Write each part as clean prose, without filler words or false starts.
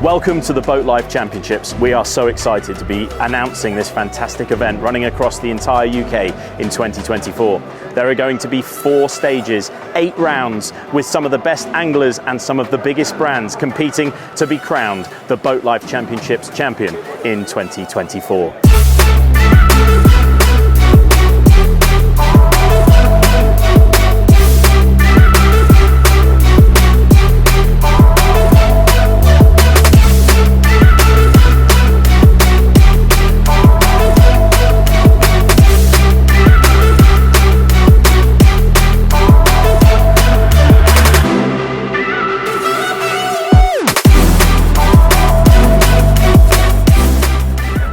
Welcome to the Boatlife Championships. We are so excited to be announcing this fantastic event running across the entire UK in 2024. There are going to be 4 stages, 8 rounds, with some of the best anglers and some of the biggest brands competing to be crowned the Boatlife Championships champion in 2024.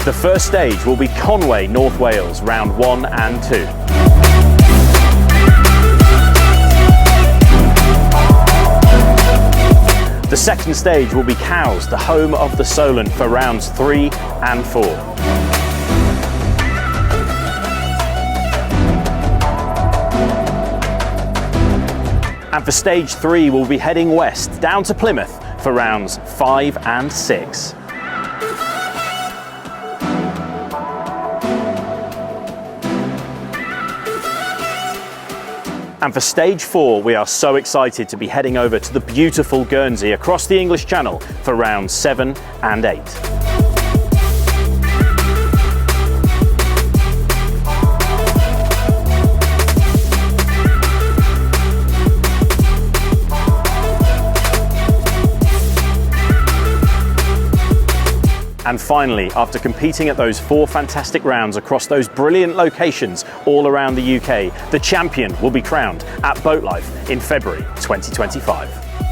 The first stage will be Conway, North Wales, round 1 and 2. The second stage will be Cowes, the home of the Solent, for rounds 3 and 4. And for stage 3, we'll be heading west down to Plymouth for rounds 5 and 6. And for stage 4, we are so excited to be heading over to the beautiful Guernsey across the English Channel for rounds 7 and 8. And finally, after competing at those 4 fantastic rounds across those brilliant locations all around the UK, the champion will be crowned at Boatlife in February 2025.